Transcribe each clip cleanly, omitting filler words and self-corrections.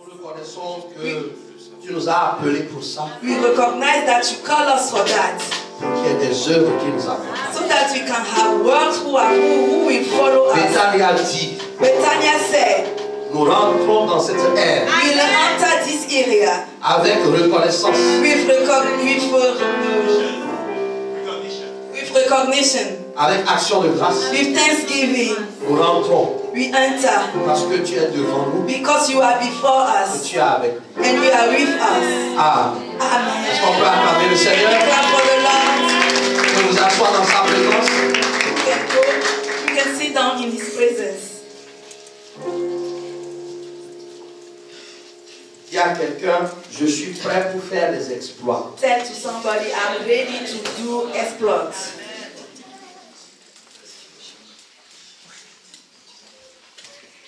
Nous reconnaissons que tu nous as appelés pour ça. We recognize that you call us for that. Pour qu'il y ait des œuvres qui nous accompagnent. So that we can have works who will follow us. Bethania dit, Bethania said, nous rentrons dans cette ère we will enter this area avec reconnaissance. with recognition, Avec action de grâce. with thanksgiving. Nous rentrons We enter parce que tu es devant nous because you are before et us tu es avec nous. and you are with us. Amen. Amen. Est-ce qu'on peut acclamer le Seigneur? Clap for the Lord. On peut nous asseoir dans sa présence. You can sit down in His presence. Dis à quelqu'un, je suis prêt pour faire des exploits. Tell to somebody, I'm ready to do exploits.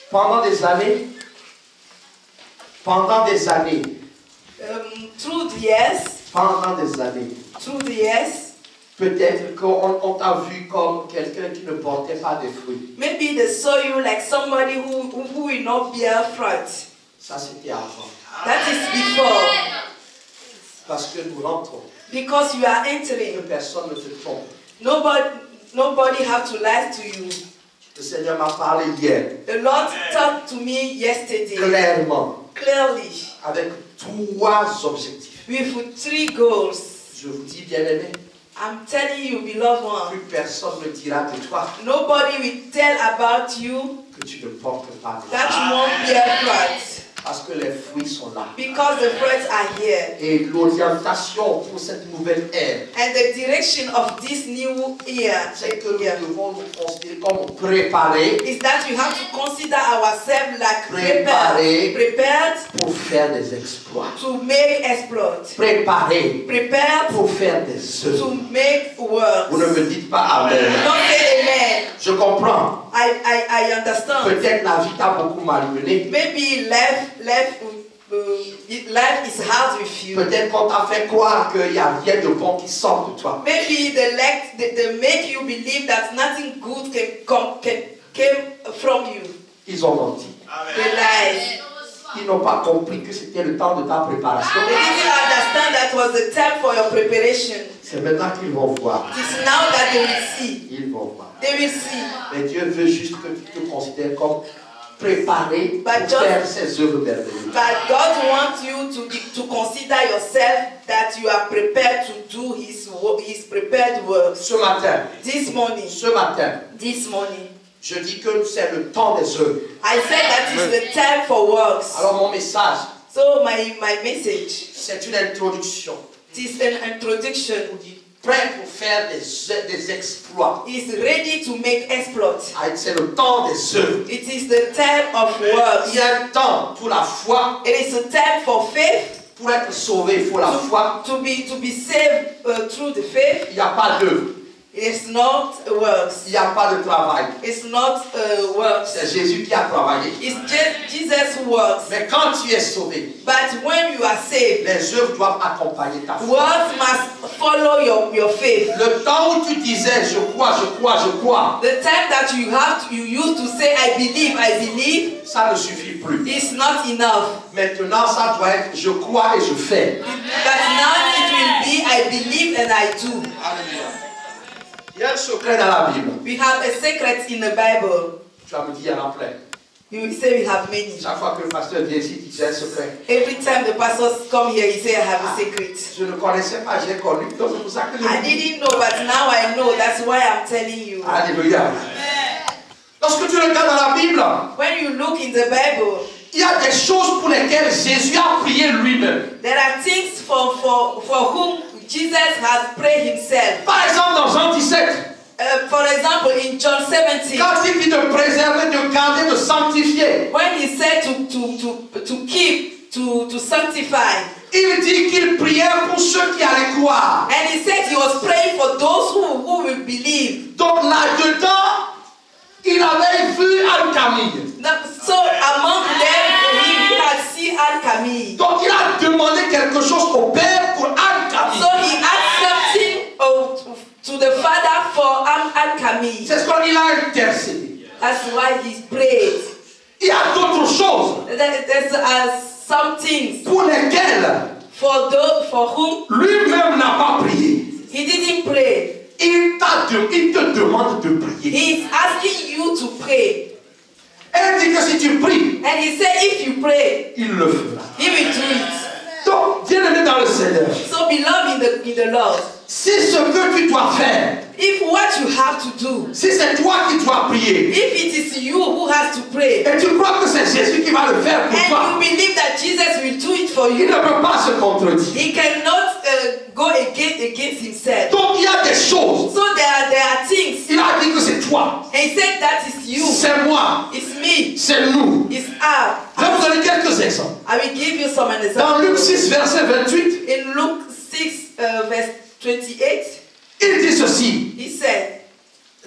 Pendant des années, Through the years, peut-être qu'on t'a vu comme quelqu'un qui ne portait pas de fruits. maybe they saw you like somebody who will not bear fruit. Ça, c'était avant. That is before. Parce que nous rentrons. Because you are Que entering. personne ne te trompe. Nobody have to lie to you. Le Seigneur m'a parlé hier, The Lord talked to me yesterday clairement, clearly avec 3 objectifs. with 3 goals. Je vous dis, bien-aimé, I'm telling you, beloved one, plus personne ne dira de toi nobody will tell about you que tu ne portes pas de that you won't bear fruit. Parce que les fruits sont là. Because the fruits are here. Et l'orientation pour cette nouvelle ère, And the direction of this new year c'est que nous devons nous considérer comme préparés is that you have to consider ourselves like Préparés. prepared pour faire des exploits. to make exploits, Préparés prepared pour faire des to œuvres. make works. Vous ne me dites pas Amen. Don't say amen. Je comprends. I understand. Peut-être la vie t'a beaucoup malmené. Maybe life is hard with you. Peut-être qu'on t'a fait croire qu'il n'y a rien de bon qui sort de toi. Maybe they make you believe that nothing good came from you. Ils ont menti. They lied. Ils n'ont pas compris que c'était le temps de ta préparation. They didn't understand that was the time for your preparation. C'est maintenant qu'ils vont voir. It is now that they will see. Ils vont voir. They will see. Mais Dieu veut juste que tu te considères comme préparé pour But just- faire ses œuvres merveilleuses. But God wants you to consider yourself that you are prepared to do His prepared works. Ce matin, This morning, je dis que c'est le temps des œuvres. I said that is the time for works. Alors mon message, So my message c'est une introduction. it is an introduction. Prêt pour faire des exploits. Is ready to make exploits. Ah, c'est le temps des œuvres. It is the time of works. Il y a un temps pour la foi. It is a time for faith. Pour être sauvé, il faut la foi. To be saved through the faith. Il n'y a pas d'œuvre. It's not works. Il n'y a pas de travail. It's not works. C'est Jésus qui a travaillé. It's Jesus' works. Mais quand tu es sauvé, But when you are saved, les œuvres doivent accompagner ta foi. works must follow your faith. Le temps où tu disais je crois, The time that you used to say I believe, ça ne suffit plus. is not enough. Maintenant, ça doit être je crois et je fais. But now it will be I believe and I do. Alléluia. Il y a un secret dans la Bible. We have a secret in the Bible. Tu vas me dire, il y en a plein. You will say we have many. Chaque fois que le pasteur vient ici, il dit un secret. Every time the pastors come here, he say I have a secret. Je ne connaissais pas, j'ai connu. Donc c'est pour ça que je I didn't know, but now I know. That's why I'm telling you. Alléluia. Lorsque tu regardes dans la Bible, When you look in the Bible, il y a des choses pour lesquelles Jésus a prié lui-même. there are things for whom Jesus has prayed himself. Par exemple, dans Jean 17, For example, in John 17, quand il dit de préserver, de garder, de sanctifier, when he said to keep, to sanctify, il dit qu'il priait pour ceux qui allaient croire. and he said he was praying for those who will believe. Donc là-dedans, il avait vu Al-Camille. So among them, he had seen Al-Camille. Donc il a demandé quelque chose au Père pour Al-Camille. So he asked something to the Father for Al-Camille. C'est ce qu'il a intercédé. That's why he prayed. Il y a d'autres choses. There's some things pour lesquelles for those for whom lui-même n'a pas prié. he didn't pray. Il te demande de prier. He is asking you to pray. Elle dit que si tu pries, And he said if you pray, il le fera. he will do it. Donc, bien-aimé dans le Seigneur, So beloved in the Lord, si ce que tu dois faire, if what you have to do, si c'est toi qui dois prier, if it is you who has to pray, et tu crois que c'est Jésus qui va le faire pour toi, and you believe that Jesus will do it for il you, ne peut pas se contredire. he cannot go against himself. Donc, il y a des choses. So there are things. Il a dit que c'est toi, And he said that is you, c'est moi, it's me, c'est nous. it's us. Je vais vous donner quelques exemples. I will give you some Dans examples. Luc 6, verset 28, In Luke 6, verse 28, il dit ceci. he said,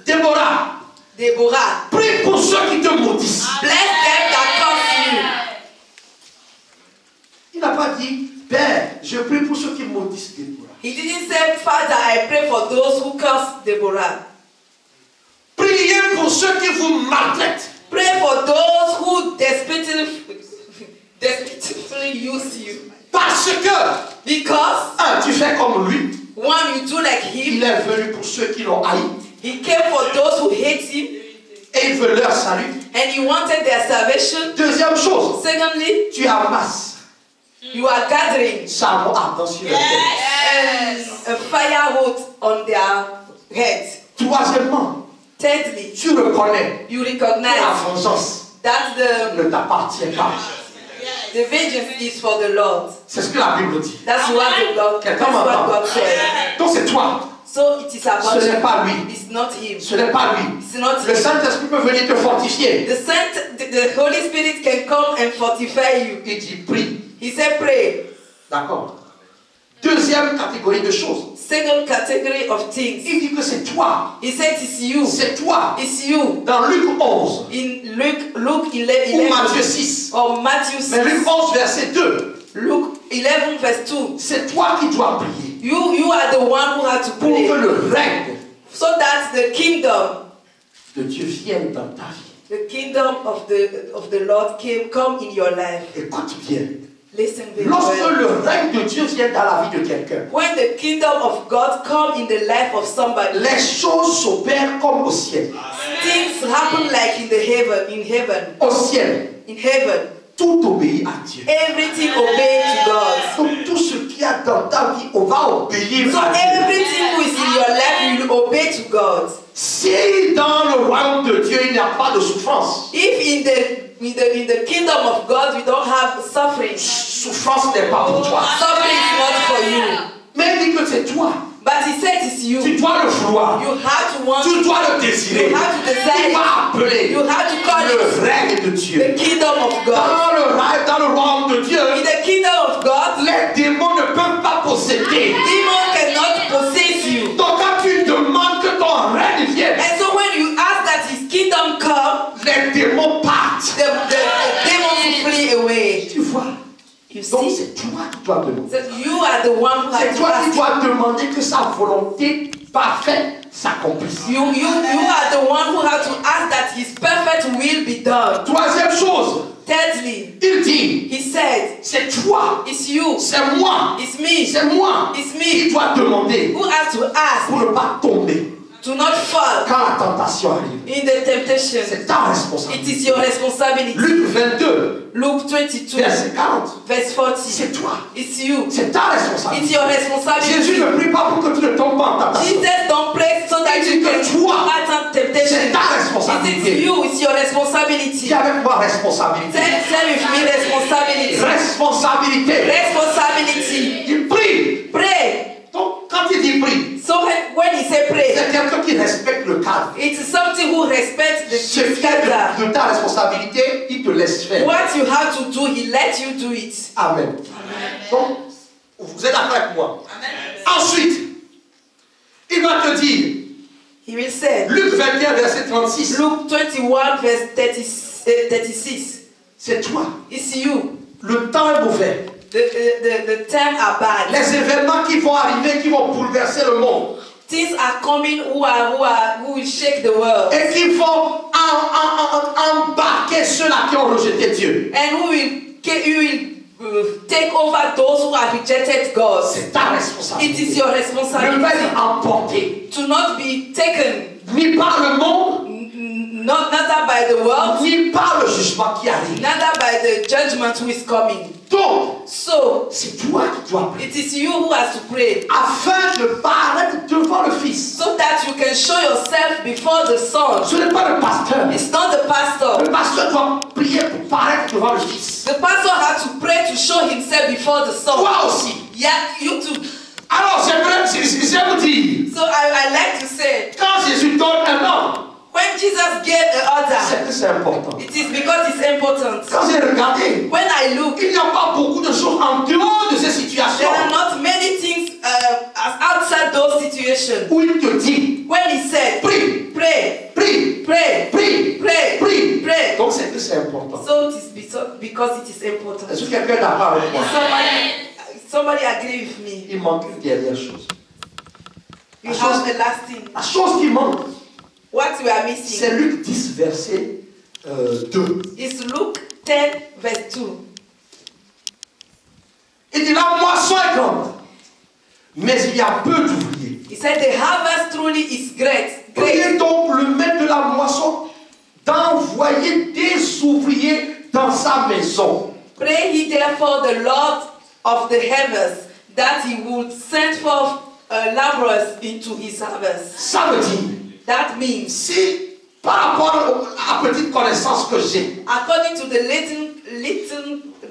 Déborah, Deborah, prie pour ceux qui te maudissent. bless them that curse you. Il n'a pas dit, Père, je prie pour ceux qui maudissent Déborah. He didn't say, Father, I pray for those who curse Deborah. Priez pour ceux qui vous maltraitent. Pray for those who despitefully use you. Parce que, Because, tu fais comme lui. one, you do like him. Il est venu pour ceux qui l'ont haï. He came for those who hate him. Et il veut leur salut. And he wanted their salvation. Deuxième chose, Secondly, tu amasses you are gathering charbon ardent sur leur tête. a firewood on their heads. Troisièmement, Thirdly, tu reconnais you que la recognize vengeance that ne t'appartient pas. the vengeance is for the Lord. C'est ce que la Bible dit. That's what the God, that's what God said. Donc c'est toi. So it is about Ce n'est pas lui. you. It's not him. Ce n'est pas lui. It's not Le him. Saint-Esprit peut venir te fortifier. The Holy Spirit can come and fortify you. Il dit prie. He said pray. D'accord. Deuxième catégorie de choses. Second category of things. Il dit que c'est toi. He said it's you. C'est toi. It's you. Dans Luc 11 In Luke 11, ou Matthieu 6. or Matthew Mais Luc 6. 11 verset 2. Luke 11 verse 2. C'est toi qui dois prier You are the one who had to pour pray que le règne so that the kingdom, de Dieu vienne dans ta vie. the kingdom of the Lord come in your life. Écoute bien. Listen very Lorsque well. le règne de Dieu vient dans la vie de quelqu'un, When the kingdom of God come in the life of somebody, les choses s'opèrent comme au ciel. things happen like in heaven. Au ciel, In heaven, tout obéit à Dieu. everything obeys to God. Donc tout ce qu'il y a dans ta vie, on va obéir So à Dieu. everything who is in your life will obey to God. Si dans le royaume de Dieu il n'y a pas de souffrance, If in the kingdom of God we don't have suffering, souffrance n'est pas pour toi. suffering is not for you. Mais il dit que c'est toi. But he said it's you. Tu dois le vouloir. You have to want Tu it. dois le désirer. You have to desire Tu it. vas appeler You have to call le it règne de the Dieu. kingdom of God. Dans le royaume de Dieu, In the kingdom of God, les démons ne peuvent pas posséder. demons cannot possess you. Donc quand tu demandes que ton règne vienne, And so when you ask that his kingdom come, les démons partent. the demons will flee away. Tu vois? You Donc see? c'est toi qui dois demander. So you are the one who C'est has to toi qui ask. dois demander que sa volonté parfaite s'accomplisse. You are the one who has to ask that his perfect will be done. Troisième chose, Thirdly, il dit, he said, c'est toi, it's you, c'est moi, it's me, c'est moi it's qui me dois demander who has to ask pour ne pas tomber to not fall quand la tentation arrive. in the temptation. C'est ta It responsabilité. is your responsibility. Luc 22, Luke 22, verset 40. verse 40. C'est toi. It's you. C'est ta It's responsabilité. your Jésus responsibility. ne prie pas pour que tu ne tombes pas en tentation. Jesus don't pray so that Il dit you que can toi, attend temptation. c'est ta responsabilité. It's you. It's your responsibility. Dis avec moi responsabilité. Tell with me responsibility. Responsabilité. Responsibility. Il prie. Pray. Donc, quand il dit prie, So when he say pray, c'est quelqu'un qui respecte le cadre. it is something who respects the Ce qui est standard. de ta responsabilité, il te laisse faire. What you have to do, he lets you do it. Amen. Donc, vous êtes d'accord avec moi? Ensuite, il va te dire, He will say, Luc 21, verset 36, Luke 21, verse 36. c'est toi. It's you. Le temps est mauvais. The time are bad. Les événements qui vont arriver, qui vont bouleverser le monde. Things are coming who will shake the world. Et qui vont embarquer ceux-là qui ont rejeté Dieu. And who will take over those who have rejected God. C'est ta It responsabilité. is your Ne pas responsibility être emporté to not be taken, ni par le monde, neither by the world, ni par le jugement qui arrive. neither by the judgment who is coming. Donc, So, c'est toi qui dois prier it is you who has to pray afin de paraître devant le Fils. so that you can show yourself before the Son. Ce n'est pas le pasteur. It's not the pastor. Le pasteur doit prier pour paraître devant le Fils. The pastor had to pray to show himself before the Son. Toi aussi. Yeah, you too. Alors, j'aime dire, So I like to say, quand Jésus donne un ordre, when Jesus gave the order, c'est que c'est important. it is because it's important. Quand j'ai regardé, When I look, il n'y a pas beaucoup de choses en dehors de ces situations there are not many things outside those situations. où il te dit, When he said, prie, pray, prie, pray, prie, pray, prie. pray. Donc c'est que c'est important. So it is because it is important. Est-ce que quelqu'un est d'accord avec moi? Somebody agree with me. Il manque une dernière chose. You have the last thing. La chose qui manque, What we are missing c'est Luc 10, verset 2. is Luke 10, verse 2. Il dit, la moisson est grande, mais il y a peu d'ouvriers. He said the harvest truly is great. Priez donc le maître de la moisson d'envoyer des ouvriers dans sa maison. Pray ye therefore the Lord of the heavens that he would send forth laborers into his harvest. Ça veut dire, That means, si par rapport à la petite connaissance que j'ai, according to the little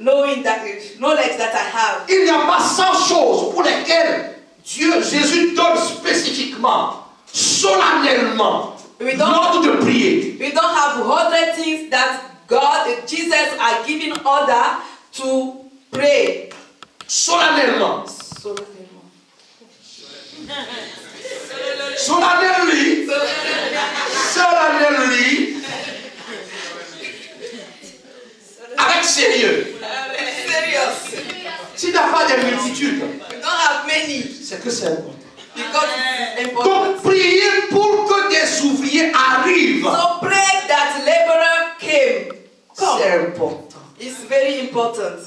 knowledge that I have, il n'y a pas 100 choses pour lesquelles Jésus donne spécifiquement, solennellement, We don't- l'ordre de prier. we don't have 100 things that Jesus are giving order to pray. Solennellement. Solennellement. Solennellement. Avec sérieux. Serious. S'il n'y a pas de multitude, We don't have many c'est que c'est important. because it's important. Donc, priez pour que des ouvriers arrivent. So pray that laborer came. C'est important. It's very important.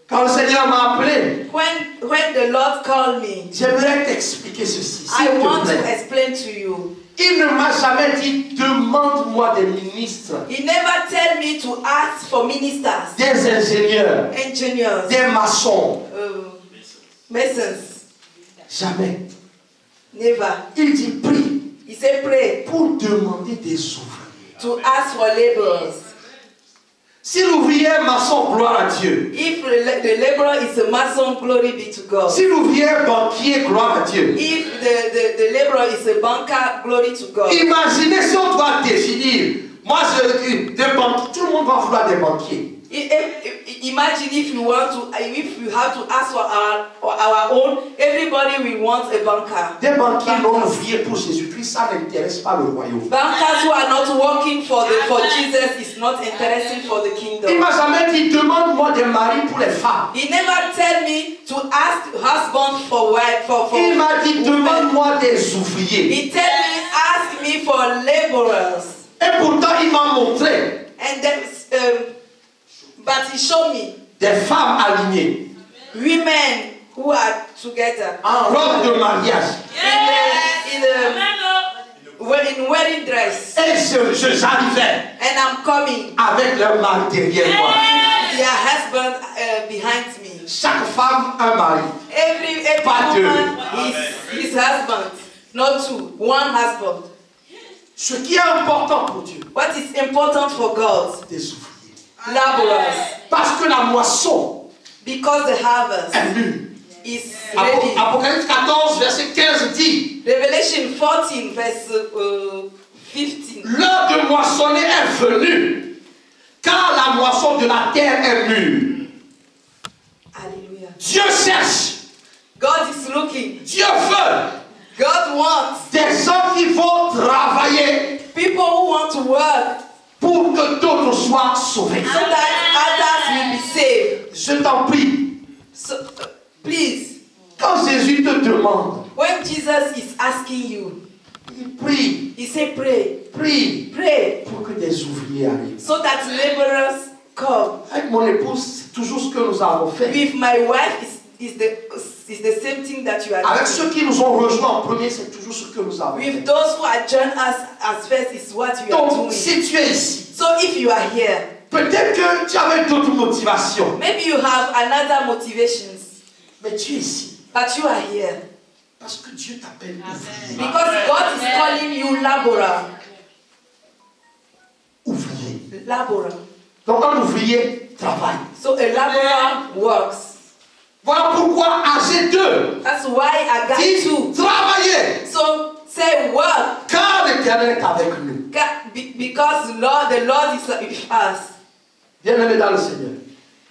Quand le Seigneur m'a appelé, When the Lord called me, j'aimerais t'expliquer ceci. I S'il te want to plaît. explain to you. Il ne m'a jamais dit, demande-moi des ministres, He never tell me to ask for ministers, des ingénieurs, engineers, des maçons. masons. Jamais. Never. Il dit, prie He said pray pour demander des ouvriers. to ask for laborers. Si l'ouvrier est maçon, gloire à Dieu. If the laborer is a mason, glory be to God. Si l'ouvrier est banquier, gloire à Dieu. If the laborer is a banker, glory to God. Imaginez si on doit définir. Moi, je dis, des banquiers. Tout le monde va vouloir des banquiers. Imagine if you have to ask for our own, everybody will want a banker. Des banquiers non ouvriers pour Jésus-Christ, ça n'intéresse pas le royaume. Bankers who are not working for Jesus is not interesting for the kingdom. Il m'a jamais dit, demande-moi des maris pour les femmes. He never tell me to ask husband for wife for Il m'a dit, women. demande-moi des ouvriers. He tell me ask me for laborers. Et pourtant, il m'a montré And then, but he showed me des femmes alignées women who are together en robe de mariage. in wedding dress. Et j'arrivais And I'm coming. avec leur mari derrière moi. Their husband behind me. Chaque femme, un mari. Every Pas deux. woman his husband, not two, one husband. Ce qui est important pour Dieu, What is important for God? des ouvriers. Laborers. Parce que la moisson Because the harvest est mûre. is ready. Apocalypse 14, verset 15 dit, Revelation 14, verse 15. l'heure de moissonner est venue, car la moisson de la terre est mûre. Hallelujah. Dieu cherche, God is looking. Dieu veut God wants des gens qui vont travailler people who want to work pour que d'autres soient sauvés. so that others will be saved. Je t'en prie, So, please, quand Jésus te demande, when Jesus is asking you, il prie, he said pray, prie pray, pour que des ouvriers arrivent. so that laborers come. Avec mon épouse, c'est toujours ce que nous avons fait. With my wife, is the same thing that you are Avec doing. ceux qui nous ont rejoints en premier, c'est toujours ce que nous avons fait. With those who are joined us as first is what you are Donc, doing. si tu es ici, So if you are here, peut-être que tu avais d'autres motivations, maybe you have another motivations, mais tu es ici but you are here parce que Dieu t'appelle ouvrier. because God is calling you laborer. Ouvrier. Laborer. Donc, un ouvrier travaille. So a laborer works. Voilà pourquoi AG2 That's why I got dit to. travailler, So say work. car l'Éternel est avec nous. Because the Lord is with us. Bien-aimés dans le Seigneur,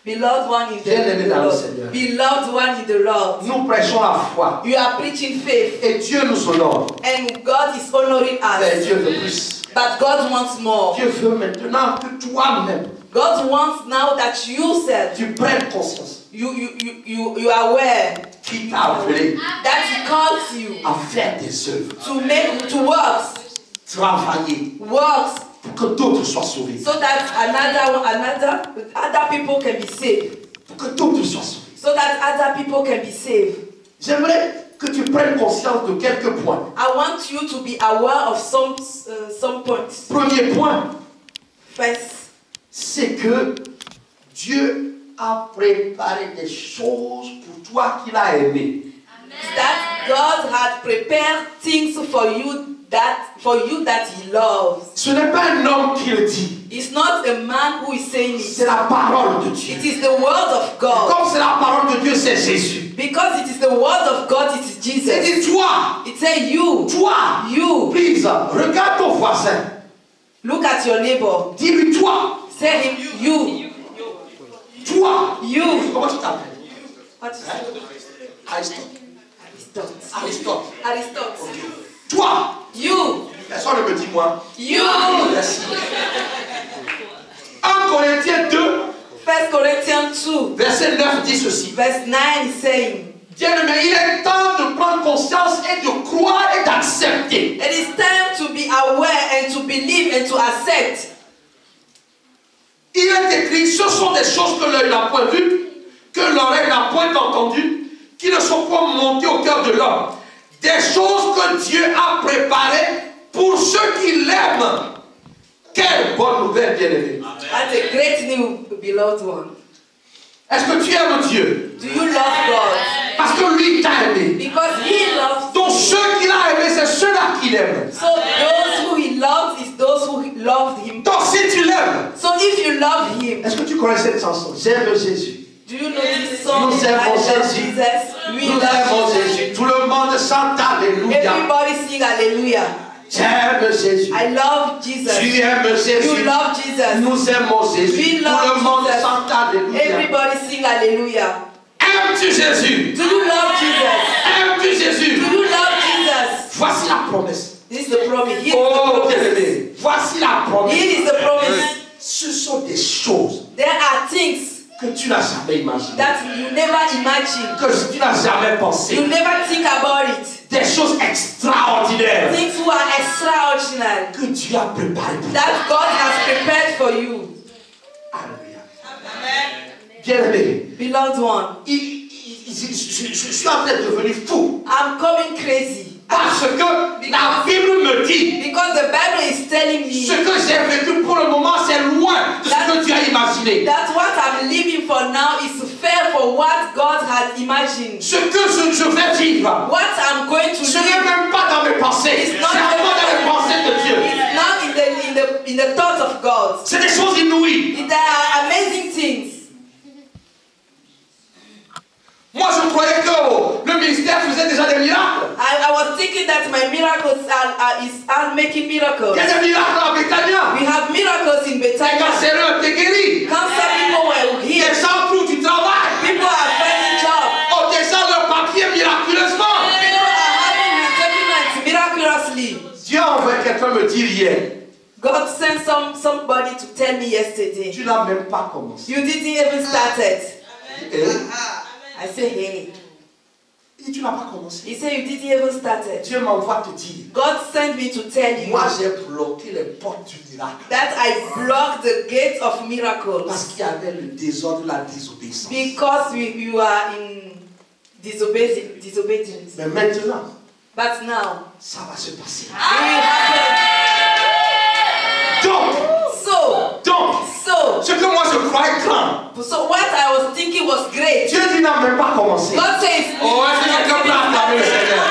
Beloved one in Bien-aimé the dans le Lord. Seigneur. Beloved one in the Lord. nous prêchons la foi You are preaching faith et Dieu nous honore. and God is honoring Mais us. Dieu veut plus. But God wants more. Dieu veut maintenant que toi-même, God wants now that you said tu prennes conscience you are aware qu'il t'a appelé that He calls you à faire des œuvres, to work travailler pour que d'autres soient sauvés. so that other people can be saved. Pour que d'autres soient sauvés. So that other people can be saved. J'aimerais que tu prennes conscience de quelques points. I want you to be aware of some points. Premier point, First, c'est que Dieu a préparé des choses pour toi qu'il a aimé. that God had prepared things for you that He loves. Ce n'est pas un homme qui le dit, It's not a man who is saying c'est it. la parole de Dieu. It is the word of God. Comme c'est la parole de Dieu, c'est Jésus. Because it is the word of God, it is Il Jesus. dit toi, It says you. toi, please, regarde ton voisin. Look at your neighbor. Dis-lui toi, Say him you. toi. You. Comment tu t'appelles? What is Aristote. Aristotle. Aristote. Aristotle. Toi. You. Personne ne me dit moi. You. Merci. 1 Corinthiens 2, 1 Corinthians 2, verset 9 dit ceci. verse 9 is saying, Bien-aimé, il est temps de prendre conscience et de croire et d'accepter. it is time to be aware and to believe and to accept. Il est écrit, ce sont des choses que l'œil n'a point vues, que l'oreille n'a point entendues, qui ne sont pas montées au cœur de l'homme. Des choses que Dieu a préparées pour ceux qui l'aiment. Quelle bonne nouvelle, bien-aimé. That's a great news, beloved one. Est-ce que tu aimes Dieu? Do you love God? Parce que lui, il t'a aimé. Because He loves Donc you. ceux qu'il a aimés, c'est ceux-là qu'il aime. So those who He loves is those who loved Him. Donc si tu l'aimes, So if you love Him, est-ce que tu connais cette chanson? J'aime Jésus. do you know this song? Nous aimons I love Jésus. Jesus. We Nous love aimons Jesus. Jésus. Tout le monde chante Alléluia. Everybody sing Hallelujah. J'aime Jésus. I love Jesus. Tu aimes Jésus. You love Jesus. Nous aimons Jésus. We Tout love le monde Jesus. chante Alléluia. Everybody sing Hallelujah. Aimes-tu Jésus? Do you love Jesus? Aimes-tu Jésus? Do you love Jesus? Voici la promesse. This is the promise. Here is the Oh, promise. bien-aimé. Voici la promesse. Here is the promise. Ce sont des choses There are things que tu n'as jamais imaginées. that you never imagine. Que tu n'as jamais pensé. You never think about it. Des choses extraordinaires Things who are extraordinary que Dieu a préparées pour toi. that God has prepared for you. Alléluia. Bien-aimé, Beloved one, je suis en train de devenir fou. I'm coming crazy. Parce que la Bible me dit Because the Bible is telling me ce que j'ai vécu pour le moment, c'est loin de ce que tu as imaginé. that what I'm living for now is fair for what God has imagined. Ce que je vais vivre, What I'm going to ce n'est live même pas dans mes pensées, is c'est not vraiment dans les pensées de Dieu. It's not in the thoughts of God. C'est des choses inouïes. There are amazing things. Moi, je croyais que le ministère faisait déjà des miracles. I was thinking that my miracles are making miracles. Il y a des miracles à Béthania. We have miracles in Les Bethania. cancéreux étaient guéris. Cancer people were Les healed. gens trouvent du travail. People are finding jobs. Ont déjà leur papier miraculeusement. People are having settlements miraculously. Dieu a envoyé quelqu'un me dire hier, God sent somebody to tell me yesterday. tu n'as même pas commencé. You didn't even started. Et I say, hey, tu Tu n'as pas commencé. He said you didn't even start it. Dieu m'envoie te dire. God sent me to tell you Moi, j'ai bloqué les portes du miracle. that I blocked the gate of miracles Parce qu'il y avait le désordre, la désobéissance. because you are in disobedience. Mais maintenant, But now, ça va se passer. it will happen. Donc, ce que moi je croyais grand, So what I was thinking was great. Dieu dit n'a même pas commencé. God says, Oh, est-ce que quelqu'un peut acclamer le Seigneur?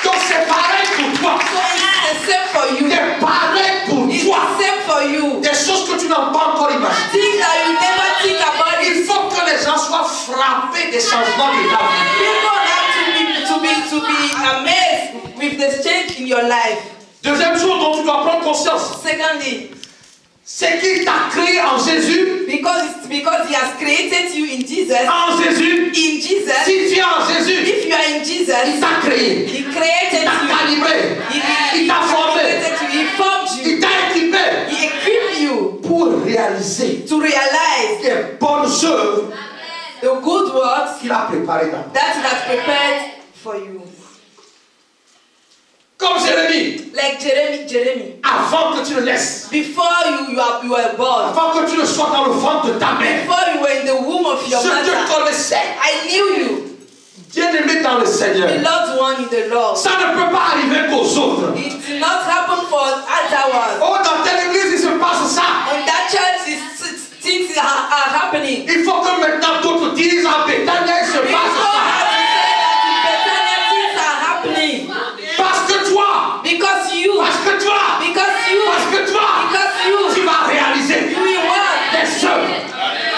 Donc c'est pareil pour toi. So it's the same for you. C'est pareil pour It's toi. the same for you. Des choses que tu n'as pas encore imaginées. Things that you never think about it. Il faut que les gens soient frappés des changements de ta vie. People have to be amazed with the change in your life. Deuxième chose dont tu dois prendre conscience, Secondly, c'est qu'il t'a créé en Jésus. because he has created you in Jesus. En Jésus. In Jesus. Si tu es en Jésus, If you are in Jesus, il t'a créé. he created Il t'a you. calibré. Il t'a formé. He formed Il you. t'a équipé He equipped you pour réaliser to realize les bonnes œuvres the good works qu'il a préparées d'avance. that he has prepared for you. Comme Jérémie, Like Jeremy. avant que tu ne naisses, Before you were born. avant que tu ne sois dans le ventre de ta mère, Before you were in the womb of your je te mother. connaissais. I knew you. Bien-aimé dans le Seigneur. Beloved one in the Lord. Ça ne peut pas arriver qu'aux autres. It did not happen for other ones. Oh, dans telle église, il se passe ça. In that church, things are happening. Il faut que maintenant d'autres disent en Bethania, il se People passe ça. have to say that in Bethania things are happening. Parce que toi, Because you. parce que toi, tu vas réaliser You will work. des œuvres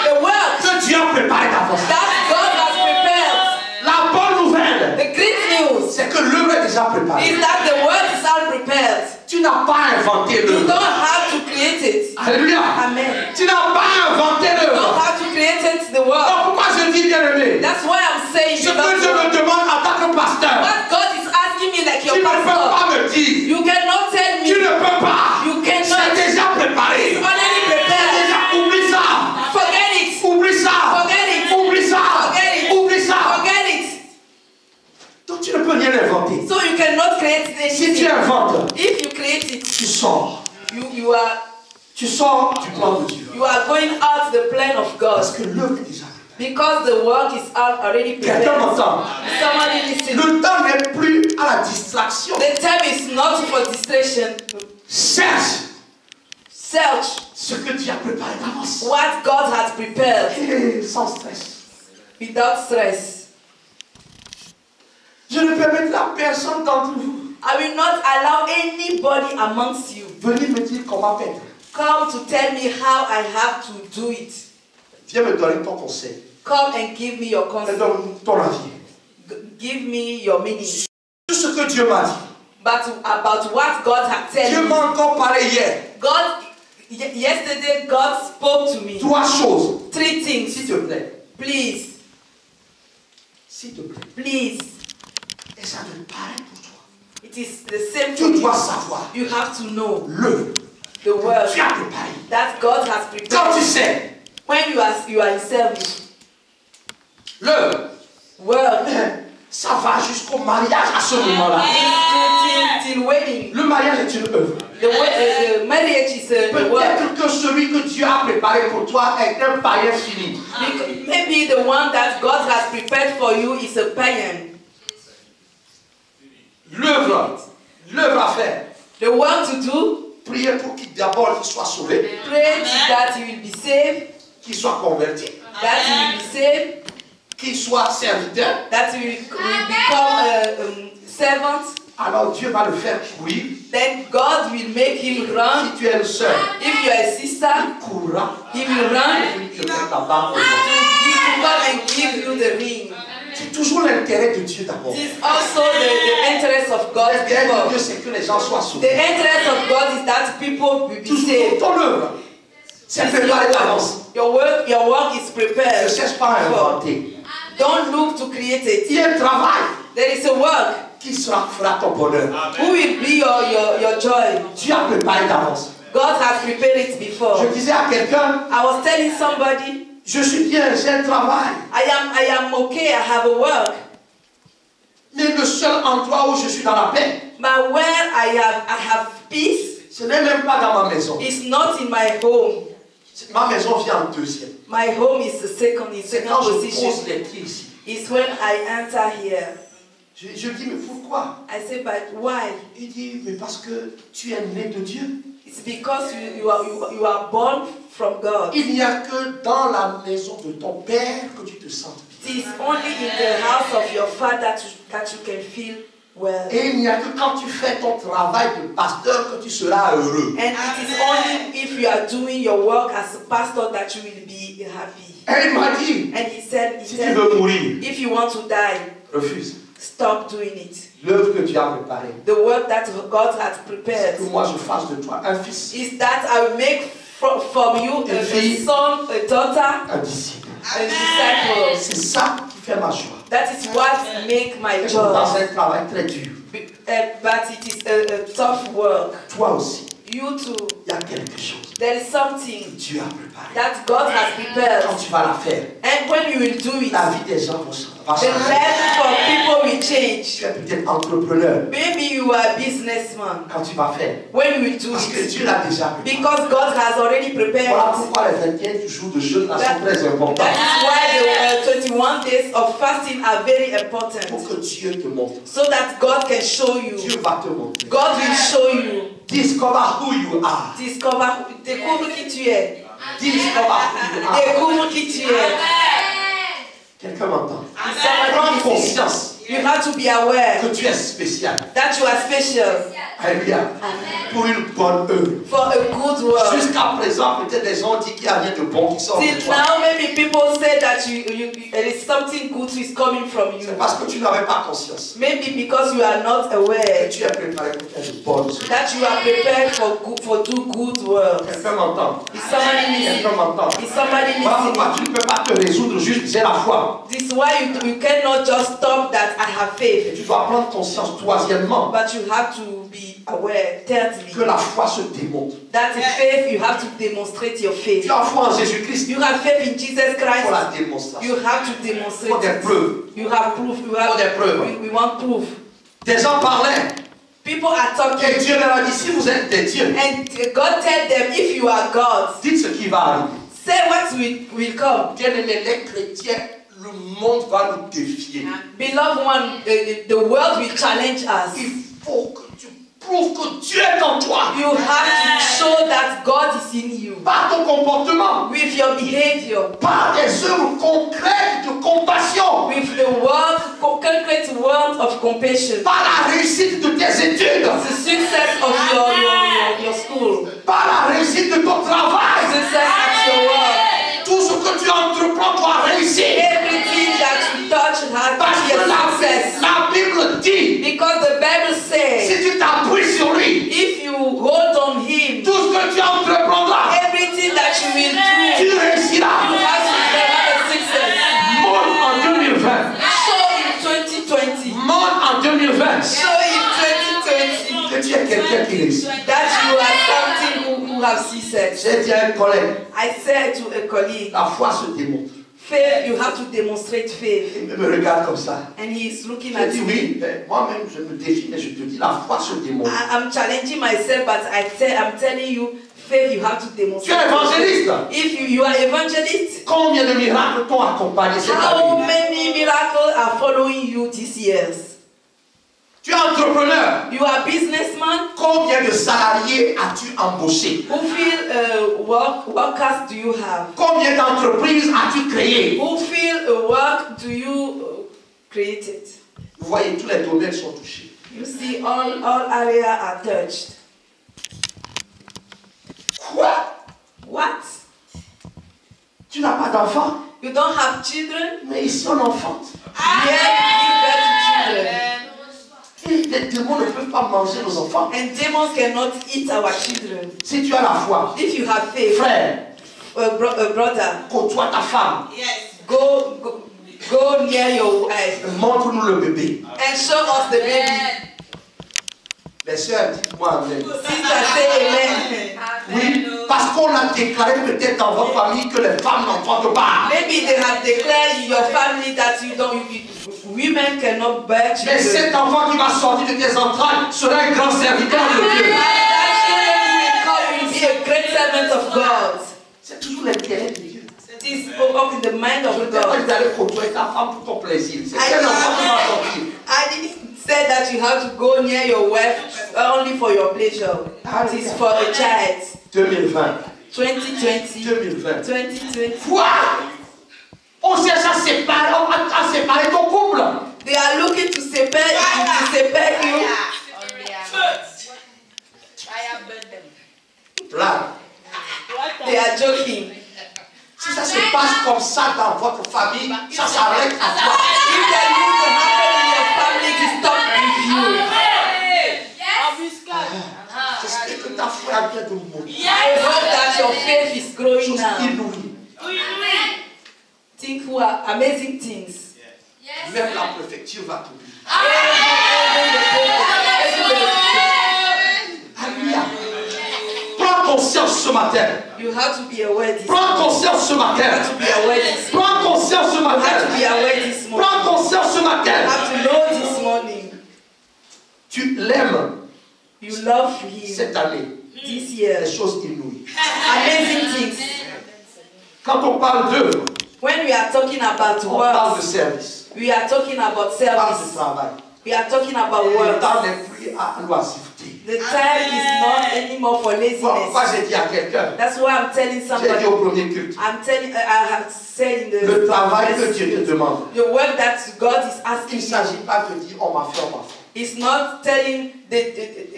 The work que Dieu a préparées d'avance. that God has prepared. La bonne nouvelle, The great news c'est que l'œuvre est déjà préparée. is that the work is all prepared. Tu n'as pas inventé You l'œuvre. don't have to create it. Alléluia. Amen. Tu n'as pas inventé You don't l'œuvre. have to create it, the work. Donc pourquoi je dis bien aimé? That's why I'm saying Ce que Dieu me demande en tant que pasteur, what God is asking me like tu your ne peux pastor. pas me dire. You cannot tell me. Tu ne peux pas. You cannot. C'est déjà préparé. It's already C'est prepared. déjà, oublie ça. Forget it. Oublie ça. Forget it. Oublie ça. Forget it. Oublie ça. Forget it. Donc tu ne peux rien inventer. So you cannot create Si tu anything. inventes, If you create it, tu sors. you sors du plan de Dieu. You are going out the plan of God. Parce que l'œuvre est déjà préparée. Because the work is already prepared. Quelqu'un m'entend? Somebody listen. Le temps n'est plus à la distraction. The time is not for distraction. Cherche Search ce que Dieu a préparé d'avance. what God has prepared Et sans stress. without stress. Je ne permettrai à personne d'entre vous I will not allow anybody amongst you venir me dire comment faire. come to tell me how I have to do it. Viens me donner ton conseil. Come and give me your Et counsel. donne ton avis. Give me your meaning. Tout ce que Dieu m'a dit. But about what God has Dieu told me. m'a encore parlé hier. Yesterday God spoke to me. 3 choses. 3 things. S'il te plaît. Please. S'il te plaît. Please. Et ça te paraît pour toi. It is the same for Tu you. dois savoir. You have to know L'œuvre. the word Tu as préparé. that God has Quand prepared. tu sais. When you are in service. L'œuvre. Work Ça va jusqu'au mariage à ce moment-là. is till wedding. Le mariage est une œuvre. The marriage is a work. Peut-être que celui que Dieu a préparé pour toi est un païen fini. Maybe the one that God has prepared for you is a pagan. L'œuvre à faire. The work to do, Priez pour qu'il d'abord soit sauvé, pray that he will be saved, qu'il soit converti, that he will be saved, qu'il soit serviteur. that he will become a servant. Alors Dieu va le faire courir. Then God will make him run. Si tu es le seul, If you are a sister, il courra. he will run Il te met ta barre au ventre. to come and give you the ring. C'est toujours l'intérêt de Dieu d'abord. It is also the interest of God L'intérêt de before. Dieu, c'est que les gens soient The sauvés. interest of God is that people will be Toujours saved. ton œuvre. C'est préparé d'avance. Your work is Ne prepared. cherche pas à inventer. Don't look to create it. Il y a un travail There is a work. qui fera ton bonheur. Who will be your joy? Dieu a préparé d'avance. God has prepared it before. Je disais à quelqu'un, I was telling somebody, Je suis bien, j'ai un travail. I am okay, I have a work. Mais le seul endroit où je suis dans la paix, But where I have peace, ce n'est même pas dans ma maison. it's not in my home. Ma maison vient en deuxième. My home is the second C'est quand je position. pose les pieds ici. It's when I enter here. Je dis, mais pourquoi? I say, but why? Il dit, mais parce que tu es né de Dieu. It's because you are born from God. Il n'y a que dans la maison de ton père que tu te sens. It is only in the house of your father that you can feel well. Et il n'y a que quand tu fais ton travail de pasteur que tu seras heureux. And it is only if you are doing your work as a pastor that you will be happy. Et il m'a dit, And he said, si tu veux mourir, if you want to die, refuse. stop doing it. L'œuvre que tu as préparée, The work that God has c'est prepared que moi je fasse de toi un fils, is that I will make from you a son, a daughter, un disciple. a disciple. C'est ça qui fait ma joie. That is what make my Et pourtant, c'est joy. un travail très dur. But it is a tough work. Toi aussi, You too. il y a quelque chose There is que something Dieu a préparé. that God has prepared. Quand tu vas la faire, And when you will do it, la vie des gens va the changer. life for people will change. Tu es peut-être entrepreneur Maybe you are a businessman. quand tu vas faire. When you will do Parce que it, Dieu l'a déjà préparé. because God has already prepared Voilà it. pourquoi les 21 jours de jeûne là sont très importants. That is why the 21 days of fasting are very important. Pour que Dieu te montre. So that God can show you. Dieu va te montrer. God will show you. Discover who you are. Découvre qui tu es. Discover who you are. Découvre qui tu es. Quelqu'un m'entend. Somebody Prends listen. conscience You have to be aware que tu es spécial. that you are special Alléluia. Pour une bonne œuvre. for a good work. Jusqu'à présent, peut-être les gens disent qu'il n'y a rien de bon qui sort de Till toi. now, maybe people say that there is something good is coming from you. C'est parce que tu n'avais pas conscience. Maybe because you are not Que aware tu es préparé pour faire de bonnes œuvres. that you are prepared for do good work. Quelqu'un m'entend. Is somebody listening? Quelqu'un m'entend. Is somebody Voilà pourquoi listening? tu ne peux pas te résoudre juste, c'est la foi. This is why you cannot just stop that I have Et faith, tu dois prendre conscience, troisièmement, but you have to be aware. Thirdly, que la foi se démontre. that in faith you have to demonstrate your faith. Tu as foi en Jésus-Christ, You have faith in Jesus il faut Christ. la démonstration. You have to Il faut demonstrate des it. preuves. You have proof. You Il faut have. des preuves. We want proof. Des gens parlaient. People are Et talking, Dieu leur a dit, si vous êtes des dieux, and God tell them, if you are God, dites ce qui va arriver. say what will come. Bien-aimés, les chrétiens, le monde va nous défier. Beloved one, the world will challenge us. Il faut que tu prouves que Dieu est en toi. You have to show that God is in you Par ton comportement, with your behavior, par des œuvres concrètes de compassion, with the concrete word of compassion, par la réussite de tes études, the success of your school, par la réussite de ton travail. success at your work. Tout ce que tu entreprends doit réussir. Everything that you touch has Parce to be que a success. la Bible dit, Because the Bible says, si tu t'appuies sur lui, if you hold on Him, tout ce que tu entreprendras, everything that you will tu do, you réussiras. have a success. Monde en 2020. Show in 2020. Monde en 2020. Show in 2020 Que tu es quelqu'un qui réussit. that you are something who have success. J'ai dit à un collègue, I said to a colleague, la foi se démontre. faith, you have to demonstrate faith. Il me regarde comme ça. And he is looking Je at dis me. oui, mais moi-même je me défie, mais je te dis, la foi se démontre. I'm challenging myself, but I'm telling you, faith you have to Tu es demonstrate. évangéliste. If you are evangelist, Combien de miracles t'ont accompagné cette how année? many miracles are following you these years? Tu es entrepreneur. You are businessman. Combien de salariés as-tu embauché? Who feel workers do you have? Combien d'entreprises as-tu créées? Who feel work do you created? Vous voyez, tous les domaines sont touchés. You see, all areas are touched. Quoi? What? Tu n'as pas d'enfant? You don't have children? Mais ici on enfante. Here you give birth to children. Et les démons ne peuvent pas manger nos enfants. And demons cannot eat our children. Si tu as la foi, If you have faith, frère, a brother, côtoie ta femme. go near your wife Montre-nous le bébé. and show us the baby. Les sœurs, dites-moi amen. Sister, say amen. Oui, parce qu'on a déclaré peut-être dans votre famille que les femmes n'entendent pas. Maybe they have declared in your family that women cannot bear Mais children. cet enfant qui va sortir de tes entrailles sera un grand serviteur de Dieu. That children will be a great servant of God. C'est toujours l'intérêt de Dieu. It is up in the mind of Je ne t'ai pas God. dit d'aller côtoyer ta femme pour ton plaisir. C'est un enfant qui va sortir. I didn't say that you have to go near your wife only for your pleasure. It is for a child. 2020. 2020. 2020. 2020. Quoi? On cherche à séparer ton couple. They are looking to separate you. Là, They are joking. si ça se passe comme ça dans votre famille, ça s'arrête à toi. If there needs to happen in your family, to stop with you. J'espère que ta foi vient de mourir. I hope that your faith is growing Chose now. inouïe. Think who are amazing things. Même la préfecture va t'oublier. Alléluia. Prends conscience ce matin. You have to be aware this. Prends conscience ce You matin. have to be aware this. Prends conscience ce You have to be matin. aware this morning. Prends conscience ce You matin. have to know this morning. Tu l'aimes You love him cette année. this year. Des choses inouïes. Amazing things. Quand on parle d'œuvre, When we are talking about on parle de works, service. we are talking about On parle de service. travail. We are talking about Le works. temps n'est plus à l'oisiveté. The time is not anymore for Pourquoi laziness. j'ai dit à quelqu'un? That's why I'm telling J'ai dit somebody. au premier culte. I have said in the Le travail que Dieu te demande. the work that God is Il asking ne you. s'agit pas de dire on m'a fait, on m'a fait. It's not telling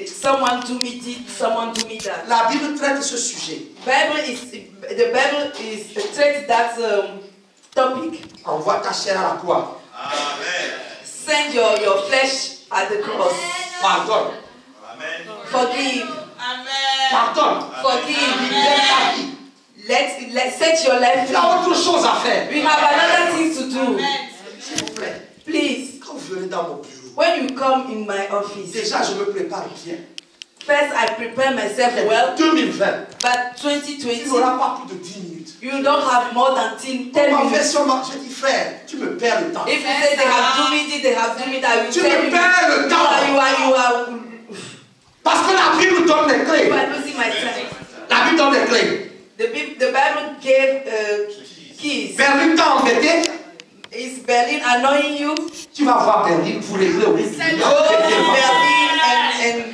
someone do me this, someone do me that. La Bible traite ce sujet. The Bible is traits that topic. Envoie ta chair à la croix. Send your flesh at the cross. Pardonne. Forgive. Pardonne. Forgive. Libère ta vie. Let's set your life Il y a free. autre chose à faire. We have another thing to do. S'il vous plaît. Please, Quand vous venez dans mon bureau, when you come in my office, déjà je me prépare bien. first I prepare myself well. 2020. But Tu 2020, n'auras pas plus de 10 minutes. you don't have more than 10 On m'a fait minutes. seulement, je dis frère, tu me perds le temps. If you say they have do me this, they have do me that, I will Tu tell me you. perds le temps. You are Parce que la Bible donne les clés. you are losing my time. La Bible donne les clés. The Bible gave keys. Berlin t'a embêté. Is Berlin annoying you? Tu vas voir Berlin pour régler au rythme. Go to Berlin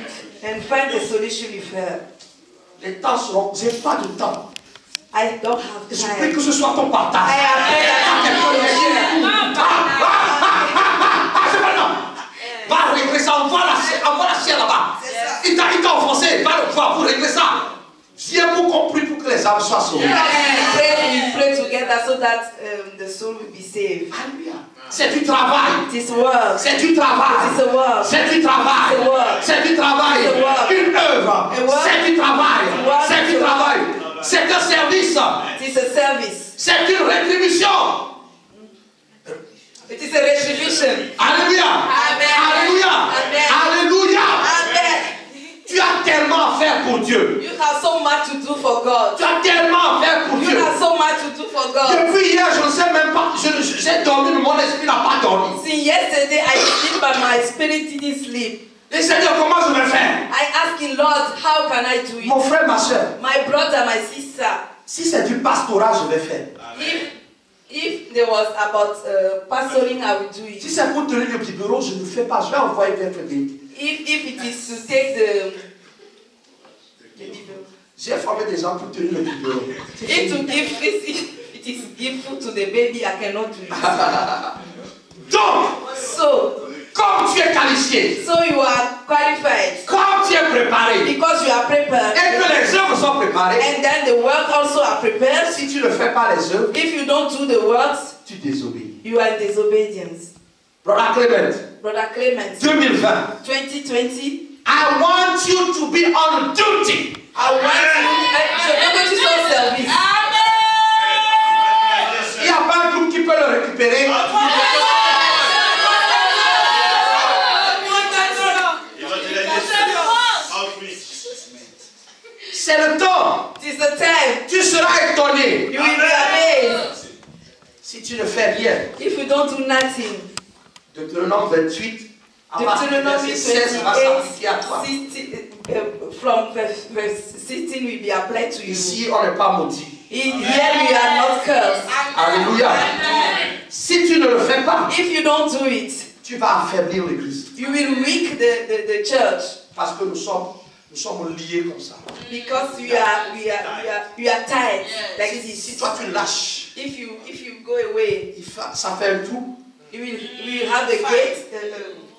and find a solution with her. Les temps seront. J'ai pas de temps. I don't have Je prie time. que ce soit ton partage. I have prayed that C'est pas non. Va régler ça. Envoie la chair là-bas. Il t'a offensé. Va le voir pour régler ça. Viens pour qu'on prie pour que les âmes soient sauvées. we pray together so that the soul will be saved. Alléluia. C'est du travail. It is work. C'est du travail. It is a work. C'est du travail. It's a work. C'est du travail. It's a work. Une œuvre. A work. C'est du travail. It's a work. C'est du travail. C'est un service. It is a service. C'est une rétribution. It is a retribution. Alléluia. Amen. Alléluia. Amen. Alléluia. Amen. Tu as tellement à faire pour Dieu. You have so much to do for God. Tu as tellement à faire pour You Dieu. have so much to do for God. Depuis hier, je ne sais même pas. J'ai dormi, mais mon esprit n'a pas dormi. Since yesterday, I sleep, but my spirit didn't sleep. Et Seigneur, comment je vais faire? I asking Lord, how can I do it? Mon frère, ma soeur, My brother, my sister. si c'est du pastorat, je vais faire. If there was about pastoring, I will do Si it. c'est pour tenir le biberon, je ne fais pas. Je vais envoyer quelqu'un d'autre. If it is to take the J'ai formé des gens pour tenir le biberon. if it is give food to the baby, I cannot do it. Donc, So comme tu es qualifié, you are qualified comme tu es préparé, because you are prepared, et que les œuvres sont préparées, and then the work also are prepared. si tu ne fais pas les œuvres, If you don't do the works, tu désobéis. you are in disobedience. Brother Clement, Brother Clement, 2020. 2020, I want you to be on duty. I want you. Je veux que tu sois au service. Il n'y a pas un groupe qui peut le récupérer. seras étonné You will be amazed si tu ne fais rien. if you don't do nothing. Deutéronome 28, à partir du Deuteronomy verset 16, va s'appliquer à toi. 28, from verse 16 will be applied to you. Ici, on n'est pas maudit. Here we are not cursed. Alléluia. Si tu ne le fais pas, If you don't do it, tu vas affaiblir l'Église. you will weak the church. Parce que nous sommes liés comme ça. Because we are tied like this. Si toi tu lâches, If you go away, ça fait un trou you will have the gate,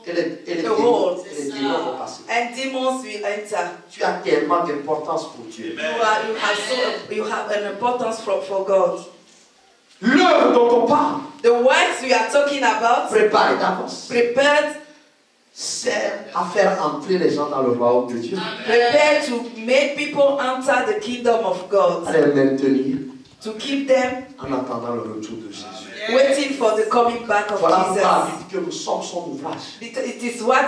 et les the walls, démons vont passer. and demons will enter. Tu as tellement d'importance pour Dieu. You have an importance for God. L'œuvre dont on parle, The works we are talking about, préparée d'avance, prepared sert à faire entrer les gens dans le royaume de Dieu. Prepare to make people enter the kingdom of God. À les maintenir To keep them en attendant le retour de Jésus. waiting for the coming back of Voilà pourquoi la Jesus. Bible dit que nous sommes son ouvrage. It is what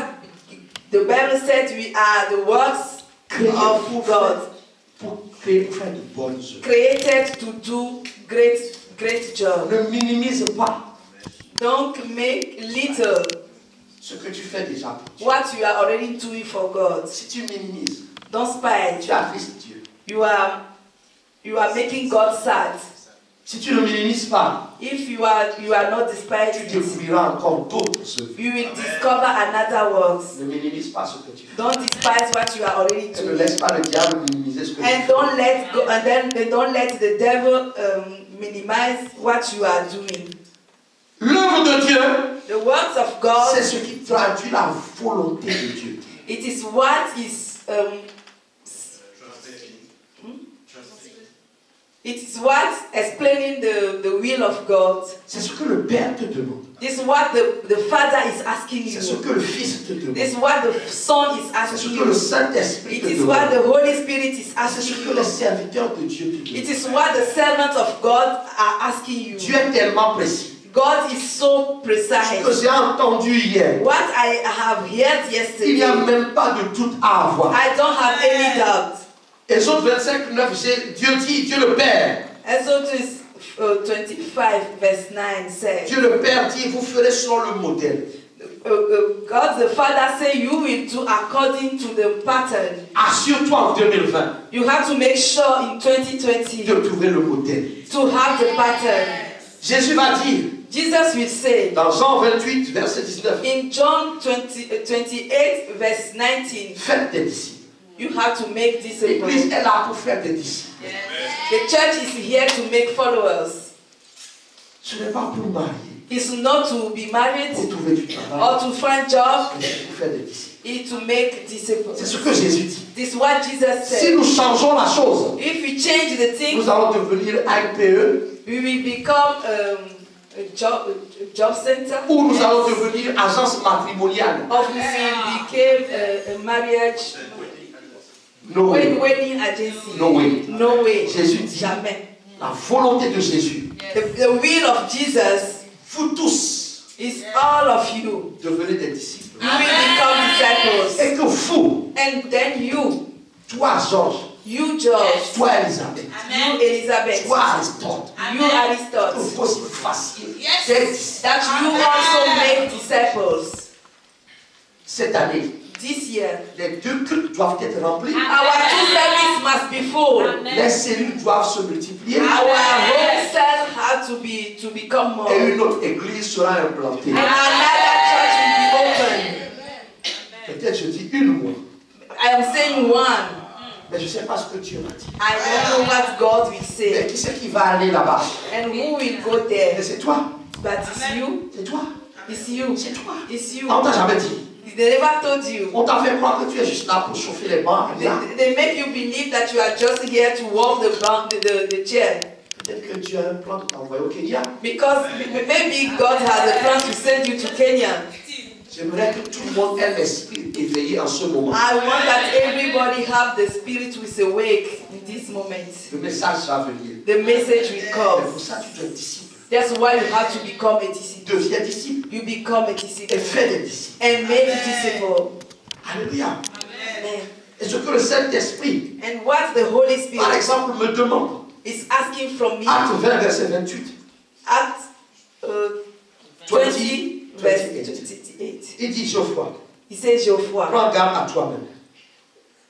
the Bible said, we are the works of God, Pour créer, pour faire de bonnes œuvres. created to do great job. Ne minimise pas Don't make little ce que tu fais déjà pour Dieu. what you are already doing for God. Si tu minimises, Don't spite. tu attristes Dieu. You are making God sad. Si tu ne minimises pas, If you are not tu despising it, découvriras encore d'autres œuvres. you will discover another works. Ne minimise pas ce que tu fais. Don't despise what you are already Et ne doing. laisse pas le diable minimiser ce que tu And fais. don't let go, and then don't let the devil minimize what you are doing. L'œuvre de Dieu, The works of God, c'est ce qui traduit la volonté de Dieu. it is what is it is what explaining the will of God. C'est ce que le Père te demande. This is what the Father is asking C'est ce you. que le Fils te demande. This is what the Son is C'est ce asking que le you. Saint-Esprit It te is what demande. the Holy Spirit is C'est asking ce que les you. serviteurs de Dieu te It demandent. is what the servants of God are asking you. Dieu est tellement précis. God is so Ce que precise. j'ai entendu hier, What I have heard il n'y a yesterday, même pas de doute à avoir. I don't have any doubt. Exode 25, 9, Dieu dit, Dieu le Père. Exodus 25 verse 9 says, Dieu le Père dit, vous ferez selon le modèle. God the Father say you will do according to the pattern. Assure-toi en 2020 You have to make sure in 2020 de trouver le modèle. to have the pattern. Jésus va dire, Jesus will say dans Jean 28, verset 19, in John 28 verse 19, faites des disciples. you have to make disciples. L'Église est là pour faire des disciples. The church is here to make followers. Ce n'est pas pour marier, It's not to be married pour trouver du travail, or to find job. mais c'est pour faire des disciples. It's to make C'est disciples. ce que Jésus dit. This is what Jesus Si said. nous changeons la chose, If we change the thing, nous allons devenir IPE we will become a job center, ou nous allons devenir agence matrimoniale. or we will become a marriage No way. wedding agency. No way. No way. Jésus dit, Jamais. la volonté de Jésus, The will of Jesus vous tous, is all of you. devenez des disciples. You will become disciples. Et que vous, And then toi Georges, you George, toi Elisabeth, you Elizabeth, toi Aristote, you Aristotle, que vous fassiez des disciples. that you also make disciples. Cette année, This year, les deux cultes doivent être remplis. our two services must be full. Les cellules doivent se multiplier. Our home cell had to become more. Et une autre église sera implantée. And another church will be open. Peut-être je dis une mois, I am saying one. mais je ne sais pas ce que Dieu m'a dit. I don't know what God will Mais say. qui c'est qui va aller là-bas? And who will go Mais there? c'est toi. But it's you. C'est toi. It's you. C'est toi. It's you. On t'a jamais dit. They never told you. On t'a fait croire que tu es juste là pour chauffer les bancs. They make you believe that you are just here to warm the chair. Peut-être que Dieu a un plan de t'envoyer au Kenya. Because maybe God has a plan to send you to Kenya. J'aimerais que tout le monde ait l'esprit éveillé en ce moment. I want that everybody have the spirit who is awake in this moment. Le message va venir. The message will C'est come. pour ça que tu dois être disciple. That's why you have to become a disciple. Deviens disciple You become a et disciple fais des disciples. and make a disciple. Alléluia. Amen. Et ce que le Saint-Esprit, And what the Holy par Spirit, exemple, me demande, is asking from me. Acte 20, verset 28. Acts 20, verse 28. Il dit, Geoffroy, He says, Geoffroy, prends garde à toi-même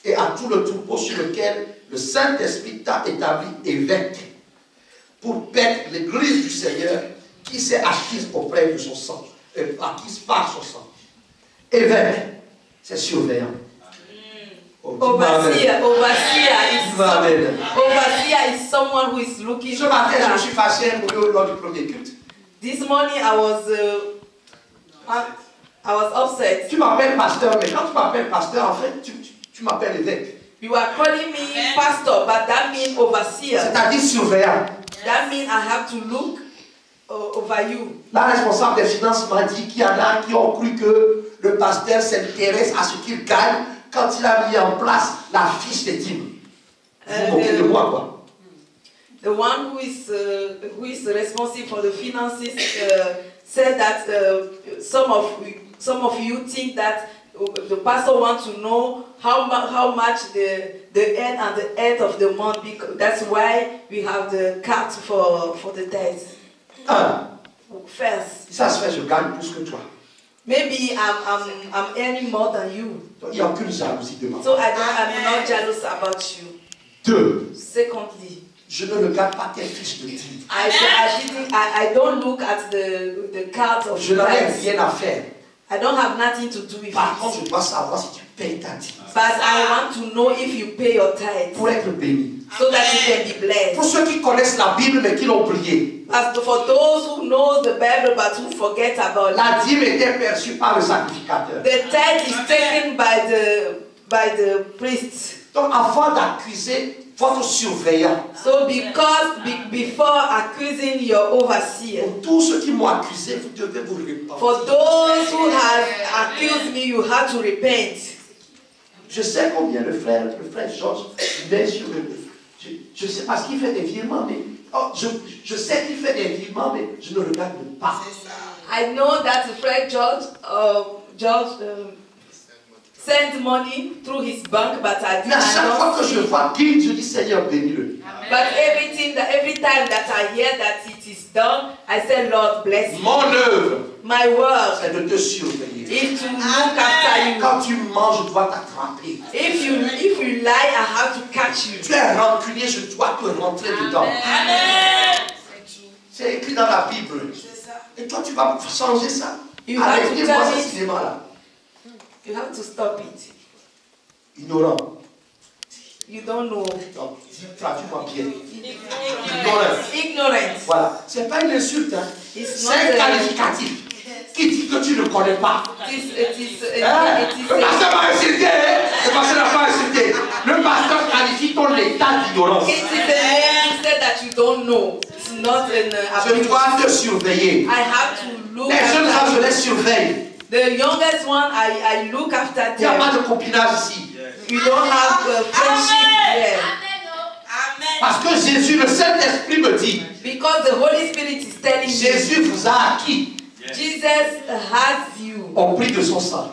et à tout le troupeau sur lequel le Saint-Esprit t'a établi évêque pour paître l'église du Seigneur qui s'est acquise auprès de son sang, acquise par son sang. Évêque, c'est surveillant. Overseer is someone who is looking Ce matin, je me after. suis fâché un peu lors du premier culte. This morning I was upset. Tu m'appelles pasteur, mais quand tu m'appelles pasteur, en fait, tu m'appelles évêque. You are calling me pastor, but that means overseer. C'est-à-dire surveillant. That means I have to look over you. La responsable des finances m'a dit qu'il y en a qui ont cru que le pasteur s'intéresse à ce qu'il gagne quand il a mis en place la fiche des dîmes. Vous vous moquez de moi, quoi. The one who is responsible for the finances said that some of you think that the pastor wants to know how much the end and the end of the month, because that's why we have the card for the tithes. First, Ça se fait, je gagne plus que toi. maybe I'm earning more than you, Donc, il n'y a aucune jalousie de moi. so I'm not jealous about you. 2. Secondly, Je ne regarde pas tes fiches de dîmes. I don't look at the cards of Je n'en ai tithes. rien à faire. I don't have nothing to do with Par contre, it. je dois savoir si tu payes ta dîme But I want to know if you pay your tithes pour être béni. so that you can be Pour blessed. ceux qui connaissent la Bible mais qui l'ont oublié, As for those who know the Bible but who forget about it, la dîme était perçue par le sacrificateur. the tithe is taken by the priest. Donc, avant d'accuser votre surveillant, So before accusing your overseer, pour tous ceux qui m'ont accusé, vous devez vous répandre. for those who have accused me, you have to repent. Je sais combien le frère Georges met sur le... Je sais pas ce qu'il fait des virements, mais... Oh, je sais qu'il fait des virements, mais je ne regarde pas. I know that the friend George sent money through his bank, but I Mais à chaque fois don't que je see. vois qu'il, je dis Seigneur, bénis-le. But every time that I hear that it is done, I say, Lord, bless you. Mon œuvre, My work c'est de te surveiller. is to look after you. Quand tu manges, je dois t'attraper. If you lie, I have to catch you. Tu es rancunier, je dois te rentrer dedans. C'est écrit dans la Bible. Et toi, tu vas changer ça. You have to Arrêtez-moi tell ce it. cinéma-là. You have to stop it. Ignorant. You don't know. Donc, traduis-moi bien. Ignorant. Ignorant. Voilà. C'est pas une insulte, hein. It's C'est not un a- qualificatif qui dit que tu ne connais pas. It Hein? is Le pasteur m'a insulté, hein. Le pasteur n'a pas insulté. Le pasteur qualifie ton état d'ignorance. a name said that you don't know. It's not an Je abuse. dois te surveiller. I have to look Les jeunes gens, je after les surveille. the youngest one. I look after Il n'y a pas them. de copinage ici. You don't have friendship there. Parce que Jésus, le Saint-Esprit me dit, Because the Holy Spirit is telling you, Jésus vous a acquis Jesus has you au prix de son sang.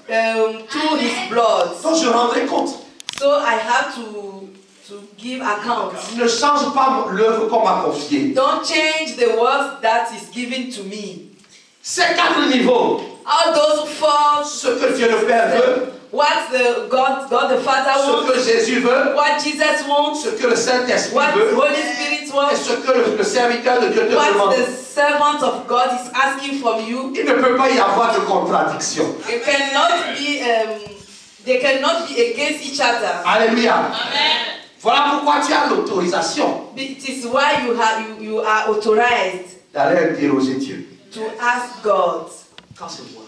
through His blood. Donc je rendrai compte. So I have to give account. Ne change pas l'œuvre qu'on m'a confiée. Don't change the work that is given to me. Ces 4 niveaux, All those four, ce que Dieu le Père veut, what God the Father ce wants, que Jésus veut, what Jesus wants, ce que le Saint-Esprit what the veut, Holy Spirit et wants, ce que le serviteur de Dieu te what demande. the servant of God is asking from you. Il ne peut pas y avoir de contradiction. It cannot be, they cannot be against each other. Alléluia. Voilà pourquoi tu as l'autorisation It is why you are authorized d'aller interroger Dieu. to ask God Quand c'est moi,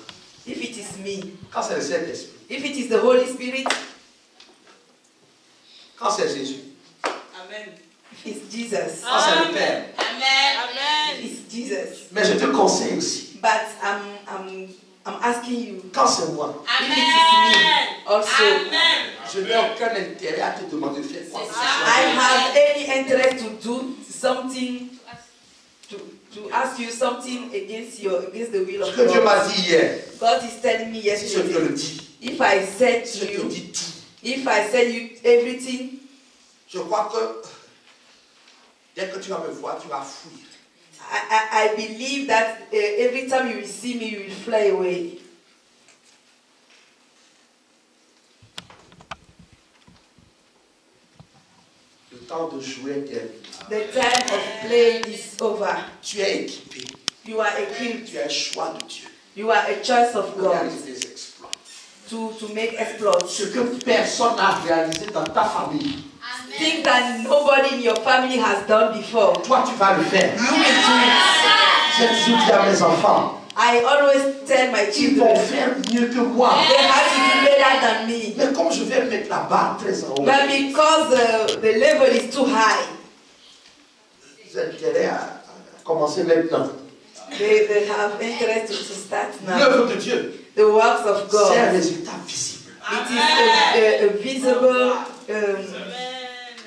if it is me, quand c'est le Saint-Esprit, if it is the Holy Spirit, quand c'est Jésus, if it's Jesus, quand c'est le Père. if it's Jesus. Mais je te conseille aussi, But I'm asking you, quand c'est moi, if it is me also. je n'ai aucun intérêt à te demander de faire quoi que ce I soit. have any interest to do something, to ask you something against the will Ce of que Dieu m'a God. dit hier, God is telling me si je te yesterday, le dis, if I said je to te you, dis tout. if I said you everything, Je crois que Dès que tu vas me voir, tu vas fuir. I believe that every time you will see me, you will fly away. Le temps de jouer est terminé. The time of play is over. Tu es équipé. You are equipped. Tu es un choix de Dieu. You are a choice of Pour God réaliser des exploits. to make exploits. Ce que personne n'a réalisé dans ta famille, Things that nobody in your family has done before. toi tu vas le faire. You will do it. J'ai toujours dit à mes enfants, I always tell my ils vont children, faire mieux que moi. they have to do better than me. Mais comme je vais mettre la barre très en haut, But because the level is too high, j'ai intérêt à commencer maintenant. they have interest to start now. L'œuvre de Dieu, The works of c'est un God. résultat visible. It is a visible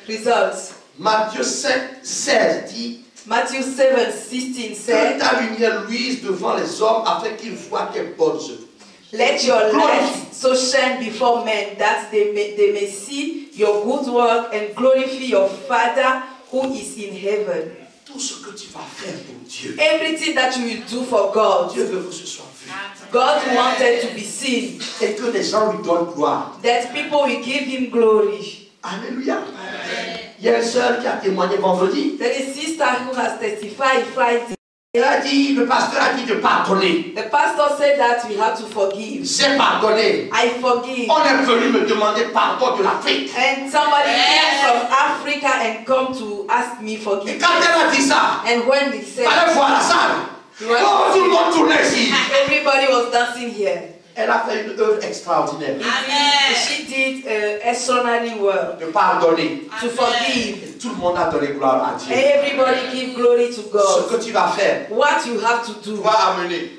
result. Matthieu 5, 16 dit Matthew 7:16 que said, ta lumière luise devant les hommes afin qu'ils voient tes bonnes œuvres. let your light so shine before men that they may see your good work and glorify your Father who is in heaven. Tout ce que tu vas faire pour Dieu, Everything that you will do for God, Dieu veut que ce soit vu. God wanted to be seen, Et que les gens lui donnent gloire. that people will give him glory. Alléluia. Il y a une sœur qui a témoigné vendredi. There is a sister who has testified Friday. Elle a dit, le pasteur a dit de pardonner. The pastor said that we have to forgive. J'ai pardonné. I forgive. On est venu me demander pardon de l'Afrique. And somebody came from Africa and come to ask me Et forgiveness. quand elle a dit ça, And when they said, allez voir la salle. Oh, tout le monde tournait ici. everybody was dancing here. Elle a fait une œuvre extraordinaire. She did extraordinary work De pardonner. to forgive. Et tout le monde a donné gloire à Dieu. Everybody give glory to Ce God. que tu vas faire, What you have to tu do, vas amener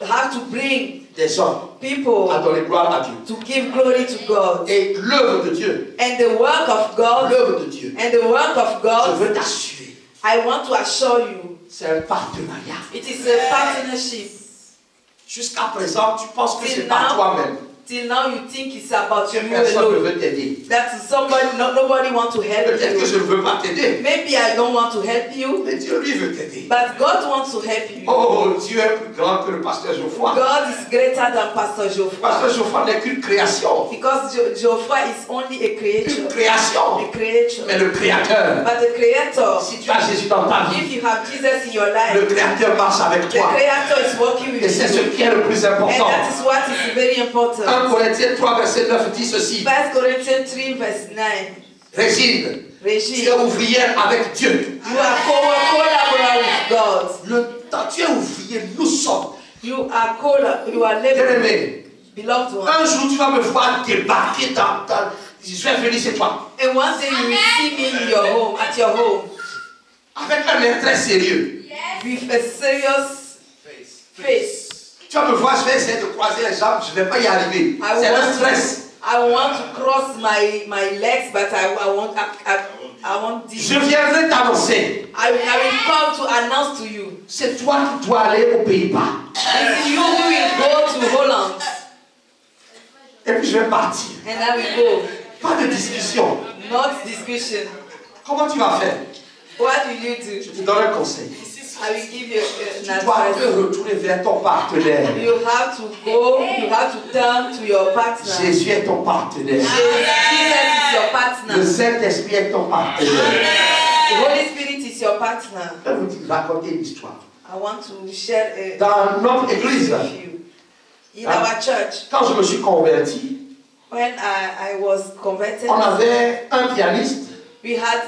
have to bring des hommes à people donner gloire à Dieu. to give glory to God. Et l'œuvre de Dieu, And the work of God, l'œuvre de Dieu, and the work of je God, veux t'assurer, I want to assure you, c'est un partenariat. it is a partnership. Jusqu'à présent, tu penses que c'est Till par now, toi-même. till now you think it's about Que you personne ne alone. veut t'aider. That somebody, nobody want to help Peut-être que je you. ne veux pas t'aider. Maybe I don't want to help you, Mais Dieu, lui, veut t'aider. but God wants to help you. Oh, Dieu est plus grand que le pasteur Geoffroy. God is greater than Pastor Pasteur Geoffroy. Geoffroy n'est qu'une création. Because Geoffroy is only a Une creature. création. A creature. Mais le Créateur, But the Creator, si tu as Jésus dans ta vie, if you have Jesus in your le life, Créateur marche avec the toi. Creator is working Et with c'est ce you. qui est le plus And important. that is what is very 1 important. Corinthiens 3, verset 9 dit ceci. 1 Corinthians 3 verse 9. Régine, tu Regine, es ouvrière avec Dieu. you are collaborating with God. Le temps, tu es ouvrier, nous sommes. You are laboring. Bien-aimé, Beloved one. un jour tu vas me voir débarquer dans ta... Je vais venir chez toi. And one day you will see me in your home, at your home, Avec un air très sérieux. with a serious face. Tu vas me voir, je vais essayer de croiser les jambes, je ne vais pas y arriver. C'est le stress. I want to cross my legs, but I want this. Je viendrai t'annoncer. I will come to announce to you. C'est toi qui dois aller aux Pays-Bas. It's you who will go to Holland, Et puis je vais partir. and I will go. Pas de discussion. Not discussion. Comment tu vas faire? What will you Je do? te donne un conseil. I will give you Tu an dois te advice. retourner vers ton partenaire. You have to go. You have to turn to your partner. Jésus est ton partenaire. Jesus is your Le partner. Saint-Esprit est ton partenaire. The Holy Spirit is your partner. Je vais vous raconter une histoire. I want to share a Dans notre église, with you. In our church, quand je me suis converti, when I was converted, on avait un pianiste. we had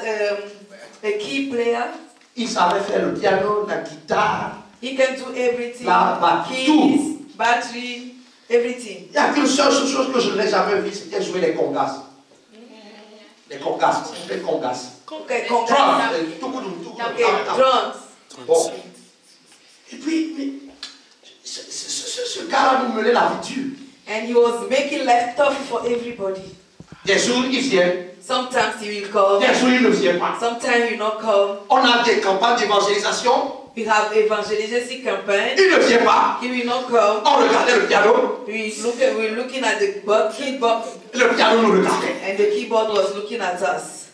a key player. Il savait faire le piano, la guitare. He can do everything. La batterie, Keys, battery, everything. Il n'y a qu'une seule chose que je n'ai jamais vue, c'était jouer les congas. Les congas, les congas. Okay, Drums. Okay, drums. Bon. Et puis, mais, ce gars-là nous menait la vie dure. And he was making life tough for everybody. Des jours, il vient. Sometimes he will come. Des jours, il ne vient pas. Sometimes he will not come. On a des campagnes d'évangélisation. We have evangelistic campaign. Il ne vient pas. He will not come. On regardait le piano. We're looking at the keyboard, Le piano nous regardait. and the keyboard was looking at us.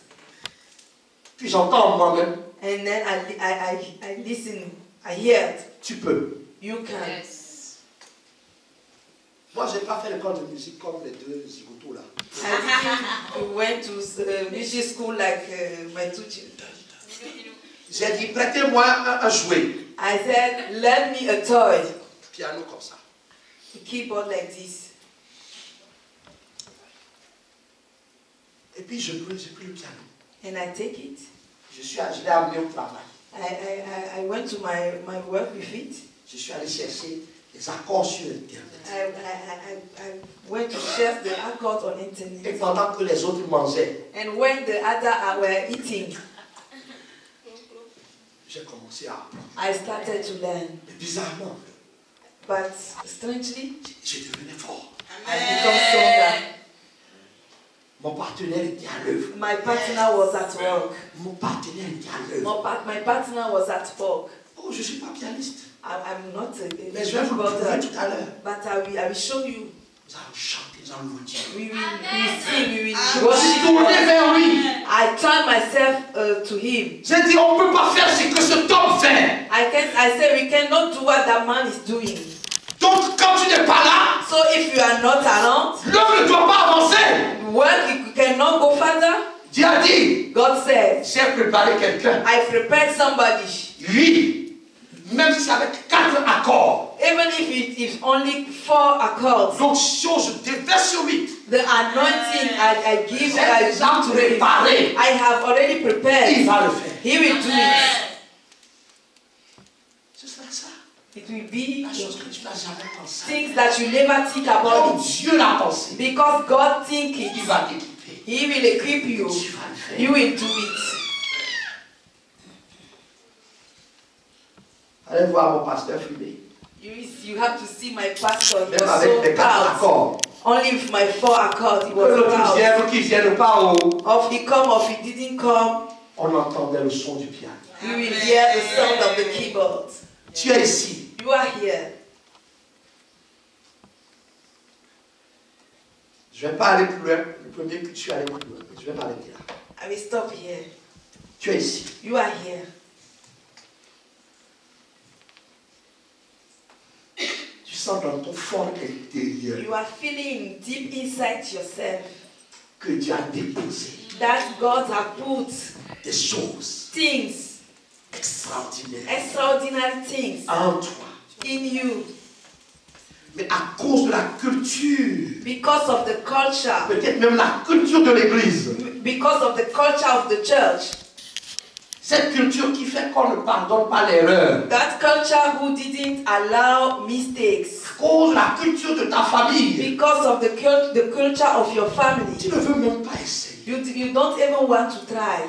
Puis j'entends moi-même. And then I listen, I heard. Tu peux. You can. Yes. Moi, je n'ai pas fait l'école de musique comme les deux zigotos là. I went to music school like my two children. J'ai dit, prêtez-moi un jouet. I said, lend me a toy. Piano comme ça. A keyboard like this. Et puis j'ai pris le piano. And I take it. Je l'ai amené au travail. I went to my work with it. Je suis allé chercher les accords sur Internet. I went to share the accords on Et internet. pendant que les autres mangeaient, And when the other were eating, j'ai commencé à apprendre. I started to learn. Mais bizarrement, But strangely, j'ai devenu fort. I become stronger. Mon partenaire était à l'œuvre. My partner was at work. Mon partenaire était à l'œuvre. My partner was at work. Oh, je ne suis pas pianiste. I'm not a Mais je vais vous le prouver tout à l'heure. but I will show you. Nous allons chanter, nous allons louer Dieu. We sing, we will Je me suis worship. tourné vers lui. I turned myself to him. J'ai dit, on ne peut pas faire ce que cet homme fait. I said we cannot do what that man is doing. Donc, quand tu n'es pas là, So if you are not around, l'homme ne doit pas avancer. work you cannot go further. Dieu a dit, God said, j'ai préparé quelqu'un. I prepared somebody. Lui, même si c'est avec 4 accords. Even if it is only 4 accords, Donc, si je déverse sur lui, the anointing I give, j'ai I déjà give to him. préparé. I have already Il prepared. va le faire. He will do it. Ce sera ça. It will be La chose que tu n'as jamais pensé. things that you never think Comme about it. Dieu l'a pensé. Because God think Il it. va t'équiper. He will equip you. Tu vas le faire. You will do it. Allez voir mon pasteur fumer. You have to see my pastor. He Même was avec so les 4 proud. accords. Only with my 4 accords, he Que was l'autre proud. vienne ou qu'il vienne pas, Of he come, of he didn't come, on entendait le son du piano. you will hear the sound of the keyboard. Tu es ici. You are here. Je ne vais pas aller plus loin. Le premier que tu es allé plus loin. Je ne vais pas arrêter là. I will stop here. Tu es ici. You are here. Tu sens dans ton fort intérieur You are feeling deep inside yourself que Dieu a déposé that God has put des choses things, extraordinaires extraordinary things en toi. in you Mais à cause de la culture, because of the culture, peut-être même la culture de l'église, because of the culture of the church. cette culture qui fait qu'on ne pardonne pas l'erreur, That culture who didn't allow mistakes. à cause de la culture de ta famille, Because of the culture of your family. tu ne veux même pas essayer. You don't even want to try.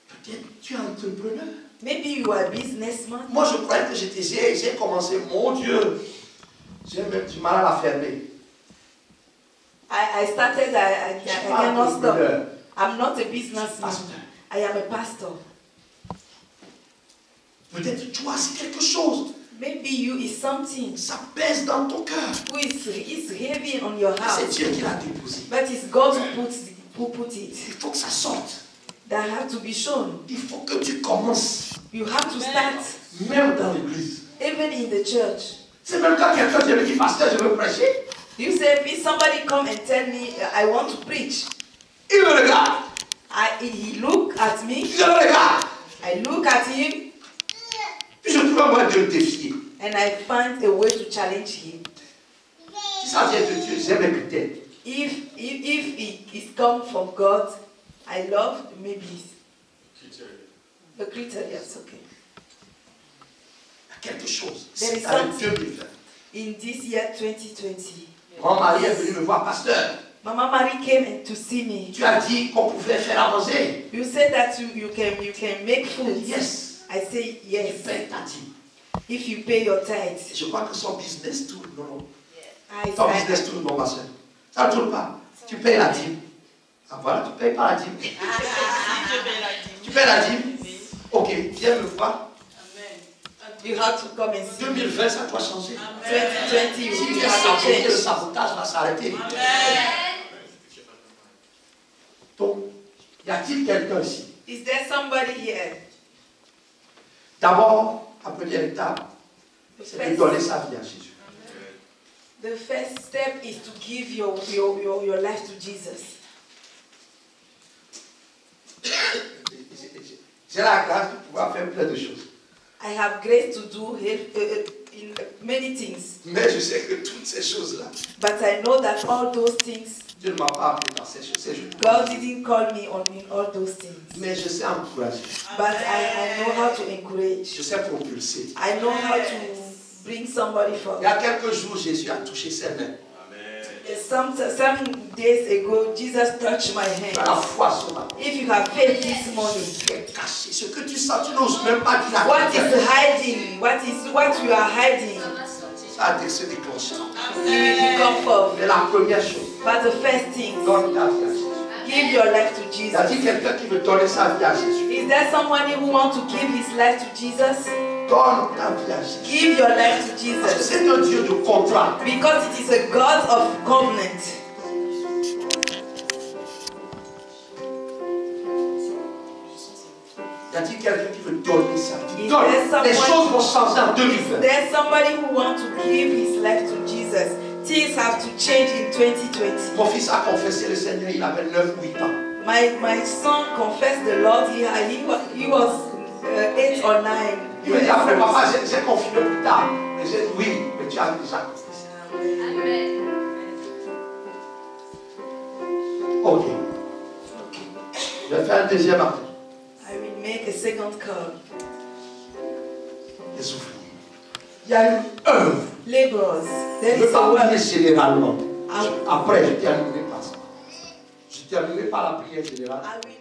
Peut-être tu es entrepreneur. Maybe you are a businessman. Moi, je croyais que j'ai commencé, mon Dieu, j'ai même du mal à la fermer. I started, I Je suis pas cannot stop. entrepreneur. I'm not a businessman. Pasteur. I am a pastor. Peut-être toi, c'est quelque chose. Maybe you is something Ça pèse dans ton cœur. who is heavy on your C'est heart. Dieu qui l'a déposé. But it's God who put it. Il faut que ça sorte. That have to be shown. Il faut que tu commences. You have to start Même dans l'église. even in the church. C'est même quand quelqu'un te dit, pasteur, je veux prêcher. You say, if somebody come and tell me I want to preach, Il me regarde. he look at me, Je le regarde. I look at him, Puis je trouve un moyen de le défier. and I find a way to challenge him. Si ça vient de Dieu, j'aime les critères. If it come from God, I love maybe the criteria. Okay. Il y a quelque chose. There is C'est avec something. 2020. In this year 2020, Mon mari est venu me voir, pasteur. Mama Marie came to see me. Tu as dit qu'on pouvait faire avancer. You said that you can make food. Yes. I say Tu yes. payes ta dîme. If you pay your tithes. Je crois que son business tourne. Non. I, Ton business tourne, non, ma soeur. Ça ne tourne pas. Tu payes la dîme. Ah voilà, tu ne payes pas la dîme. Tu payes la dîme. Ok, viens me voir. you have to come and see. 2020, ça doit changer. 2020, Si you tu es have to saboté, le change. sabotage va s'arrêter. Donc, y a-t-il quelqu'un ici Is there somebody here? D'abord, la première étape, c'est de donner sa vie à Jésus. The first step is to give your life to Jesus. J'ai la grâce de pouvoir faire plein de choses. I have grace to do in many things. Mais je sais que toutes ces choses-là, But I know that all those things, Dieu ne m'a pas appelé dans ces choses. God didn't call me on in all those things. Mais je sais encourager. But I know how to encourage. Je sais propulser. I know how to bring somebody Il forward. y a quelques jours, Jésus a touché ses mains. Some days ago, Jesus touched my Tu as la hand. foi ce matin. If you have faith this morning, Tu es caché. Ce que tu sens, tu n'oses même pas dire à what quelqu'un. is hiding? What you are hiding? Ça a se déclenché. It will come forth. Mais la première chose, But the first thing, donne ta vie à Jésus. give your life to Il y a dit Jesus. quelqu'un qui veut donner sa vie à Jésus. Is there someone who wants to give his life to Jesus? Donne ta vie à Jésus. Give your life to Parce que Jesus. c'est un Dieu de contrat. Because it is a God of covenant. Il y a dit quelqu'un qui veut donner sa vie. Is Donne. there Les someone- choses vont changer en Is 2020. there somebody who wants to give his life to Jesus? Things have to change in 2020. Mon fils a confessé le Seigneur, il avait 9 ou 8 ans. My son confessed the Lord. He was 8 or 9. Il me dit après, papa, j'ai confirmé plus tard. Mais j'ai dit oui, mais tu as déjà confessé. Ok. Je vais faire un deuxième appel. I will make a second call. Les ouvriers. Il y a une œuvre. Laborers, Je there ne veux is pas a parler work. généralement. Ah. Après, je terminerai par ça. Je terminerai par la prière générale. I will